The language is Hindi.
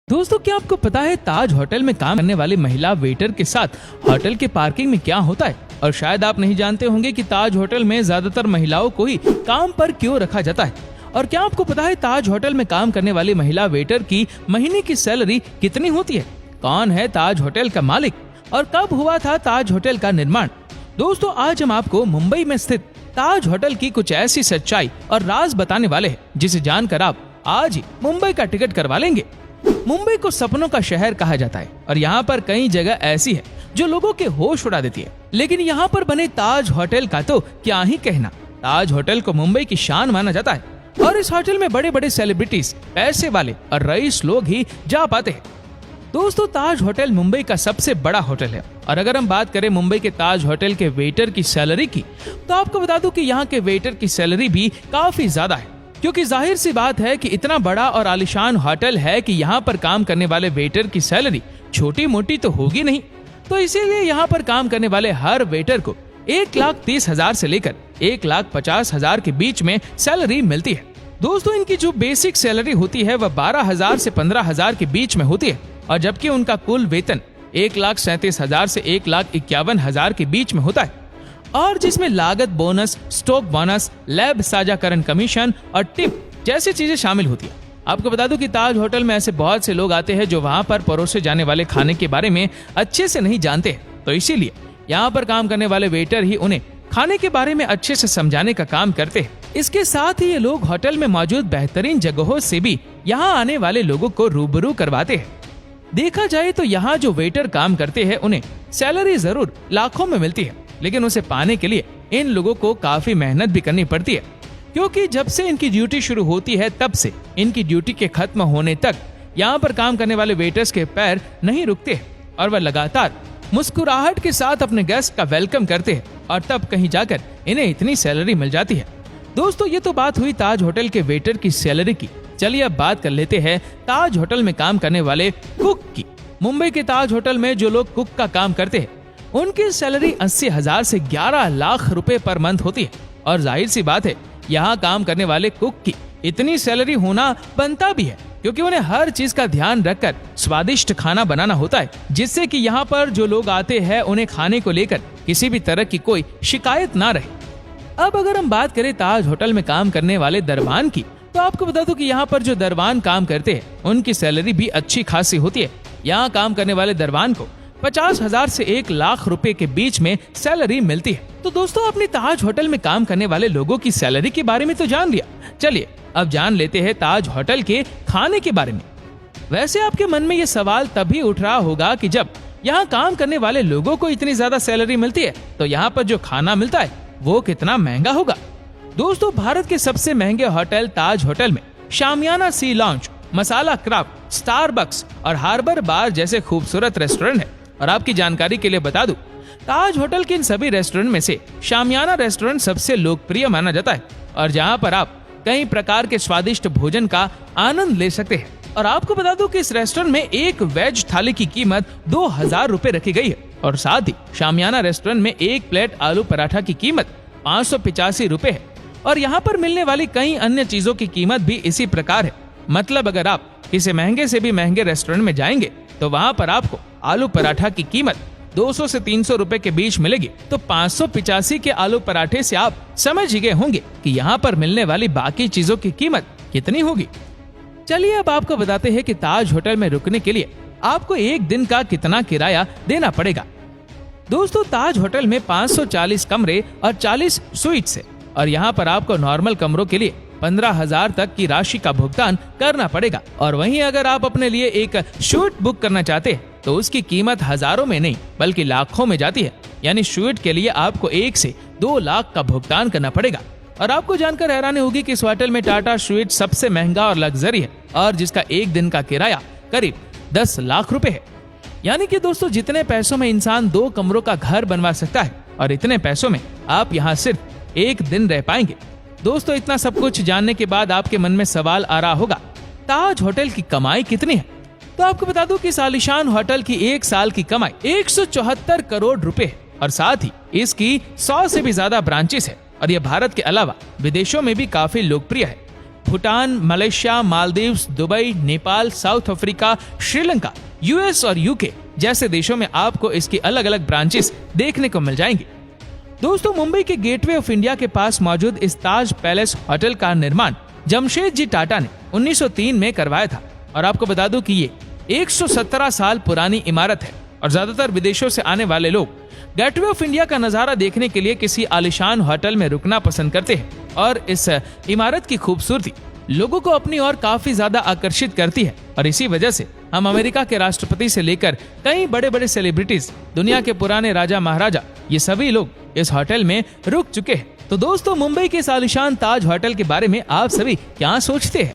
दोस्तों, क्या आपको पता है ताज होटल में काम करने वाली महिला वेटर के साथ होटल के पार्किंग में क्या होता है? और शायद आप नहीं जानते होंगे कि ताज होटल में ज्यादातर महिलाओं को ही काम पर क्यों रखा जाता है। और क्या आपको पता है ताज होटल में काम करने वाली महिला वेटर की महीने की सैलरी कितनी होती है? कौन है ताज होटल का मालिक और कब हुआ था ताज होटल का निर्माण? दोस्तों, आज हम आपको मुंबई में स्थित ताज होटल की कुछ ऐसी सच्चाई और राज बताने वाले हैं जिसे जानकर आप आज ही मुंबई का टिकट करवा लेंगे। मुंबई को सपनों का शहर कहा जाता है और यहाँ पर कई जगह ऐसी है जो लोगों के होश उड़ा देती है, लेकिन यहाँ पर बने ताज होटल का तो क्या ही कहना। ताज होटल को मुंबई की शान माना जाता है और इस होटल में बड़े बड़े सेलिब्रिटीज, पैसे वाले और रईस लोग ही जा पाते हैं। दोस्तों, ताज होटल मुंबई का सबसे बड़ा होटल है और अगर हम बात करें मुंबई के ताज होटल के वेटर की सैलरी की, तो आपको बता दूं कि यहाँ के वेटर की सैलरी भी काफी ज्यादा है, क्योंकि जाहिर सी बात है कि इतना बड़ा और आलीशान होटल है कि यहाँ पर काम करने वाले वेटर की सैलरी छोटी मोटी तो होगी नहीं। तो इसीलिए यहाँ पर काम करने वाले हर वेटर को 1,30,000 से लेकर 1,50,000 के बीच में सैलरी मिलती है। दोस्तों, इनकी जो बेसिक सैलरी होती है वह 12,000 से 15,000 के बीच में होती है और जबकि उनका कुल वेतन 1,37,000 से 1,51,000 के बीच में होता है, और जिसमें लागत, बोनस, स्टॉक बोनस, लैब साझाकरण कमीशन और टिप जैसी चीजें शामिल होती है। आपको बता दूं कि ताज होटल में ऐसे बहुत से लोग आते हैं जो वहां पर परोसे जाने वाले खाने के बारे में अच्छे से नहीं जानते हैं, तो इसीलिए यहाँ पर काम करने वाले वेटर ही उन्हें खाने के बारे में अच्छे से समझाने का काम करते हैं। इसके साथ ही ये लोग होटल में मौजूद बेहतरीन जगहों से भी यहाँ आने वाले लोगों को रूबरू करवाते हैं। देखा जाए तो यहाँ जो वेटर काम करते हैं उन्हें सैलरी जरूर लाखों में मिलती है, लेकिन उसे पाने के लिए इन लोगों को काफी मेहनत भी करनी पड़ती है, क्योंकि जब से इनकी ड्यूटी शुरू होती है तब से इनकी ड्यूटी के खत्म होने तक यहाँ पर काम करने वाले वेटर्स के पैर नहीं रुकते हैं और वह लगातार मुस्कुराहट के साथ अपने गेस्ट का वेलकम करते हैं और तब कहीं जाकर इन्हें इतनी सैलरी मिल जाती है। दोस्तों, ये तो बात हुई ताज होटल के वेटर की सैलरी की। चलिए अब बात कर लेते हैं ताज होटल में काम करने वाले कुक की। मुंबई के ताज होटल में जो लोग कुक का काम करते हैं उनकी सैलरी 80,000 से 11 लाख रुपए पर मंथ होती है और जाहिर सी बात है यहाँ काम करने वाले कुक की इतनी सैलरी होना बनता भी है, क्योंकि उन्हें हर चीज का ध्यान रखकर स्वादिष्ट खाना बनाना होता है, जिससे कि यहाँ पर जो लोग आते हैं उन्हें खाने को लेकर किसी भी तरह की कोई शिकायत ना रहे। अब अगर हम बात करें ताज होटल में काम करने वाले दरबान की, तो आपको बता दूं कि यहाँ पर जो दरबान काम करते हैं उनकी सैलरी भी अच्छी खासी होती है। यहाँ काम करने वाले दरबान को 50,000 से 1 लाख रुपए के बीच में सैलरी मिलती है। तो दोस्तों, अपने ताज होटल में काम करने वाले लोगों की सैलरी के बारे में तो जान लिया, चलिए अब जान लेते हैं ताज होटल के खाने के बारे में। वैसे आपके मन में ये सवाल तभी उठ रहा होगा कि जब यहाँ काम करने वाले लोगों को इतनी ज्यादा सैलरी मिलती है तो यहाँ पर जो खाना मिलता है वो कितना महंगा होगा। दोस्तों, भारत के सबसे महंगे होटल ताज होटल में शामियाना सी लॉन्ज, मसाला क्राफ्ट, स्टारबक्स और हार्बर बार जैसे खूबसूरत रेस्टोरेंट है। और आपकी जानकारी के लिए बता दूं, ताज होटल के इन सभी रेस्टोरेंट में से शामियाना रेस्टोरेंट सबसे लोकप्रिय माना जाता है और जहां पर आप कई प्रकार के स्वादिष्ट भोजन का आनंद ले सकते हैं। और आपको बता दूं कि इस रेस्टोरेंट में एक वेज थाली की कीमत 2,000 रुपए रखी गई है और साथ ही शामियाना रेस्टोरेंट में एक प्लेट आलू पराठा की कीमत 585 रुपए है और यहाँ पर मिलने वाली कई अन्य चीजों की कीमत भी इसी प्रकार है। मतलब अगर आप किसी महंगे से भी महंगे रेस्टोरेंट में जाएंगे तो वहाँ पर आपको आलू पराठा की कीमत 200 से 300 रुपए के बीच मिलेगी, तो 585 के आलू पराठे से आप समझ ही गए होंगे कि यहाँ पर मिलने वाली बाकी चीजों की कीमत कितनी होगी। चलिए अब आपको बताते हैं कि ताज होटल में रुकने के लिए आपको एक दिन का कितना किराया देना पड़ेगा। दोस्तों, ताज होटल में 540 कमरे और 40 स्वीट्स है और यहाँ पर आपको नॉर्मल कमरों के लिए 15,000 तक की राशि का भुगतान करना पड़ेगा। और वहीं अगर आप अपने लिए एक स्वीट बुक करना चाहते हैं तो उसकी कीमत हजारों में नहीं बल्कि लाखों में जाती है, यानी स्वीट के लिए आपको 1 से 2 लाख का भुगतान करना पड़ेगा। और आपको जानकर हैरानी होगी कि इस होटल में टाटा स्वीट सबसे महंगा और लग्जरी है और जिसका एक दिन का किराया करीब 10 लाख रुपए है। यानी कि दोस्तों, जितने पैसों में इंसान 2 कमरों का घर बनवा सकता है और इतने पैसों में आप यहाँ सिर्फ एक दिन रह पाएंगे। दोस्तों, इतना सब कुछ जानने के बाद आपके मन में सवाल आ रहा होगा, ताज होटल की कमाई कितनी है? तो आपको बता दूं कि आलीशान होटल की एक साल की कमाई 174 करोड़ रुपए है और साथ ही इसकी 100 से भी ज्यादा ब्रांचेस है और यह भारत के अलावा विदेशों में भी काफी लोकप्रिय है। Bhutan, Malaysia, Maldives, Dubai, Nepal, south Africa, Sri Lanka, US और यूके जैसे देशों में आपको इसकी अलग अलग ब्रांचेस देखने को मिल जाएंगी। दोस्तों, मुंबई के गेटवे ऑफ इंडिया के पास मौजूद इस ताज पैलेस होटल का निर्माण जमशेदजी टाटा ने 1903 में करवाया था और आपको बता दूं कि ये 117 साल पुरानी इमारत है और ज्यादातर विदेशों से आने वाले लोग गेटवे ऑफ इंडिया का नजारा देखने के लिए किसी आलीशान होटल में रुकना पसंद करते हैं और इस इमारत की खूबसूरती लोगों को अपनी ओर काफी ज्यादा आकर्षित करती है और इसी वजह से हम अमेरिका के राष्ट्रपति से लेकर कई बड़े बड़े सेलिब्रिटीज, दुनिया के पुराने राजा महाराजा, ये सभी लोग इस होटल में रुक चुके हैं। तो दोस्तों, मुंबई के इस आलीशान ताज होटल के बारे में आप सभी क्या सोचते हैं?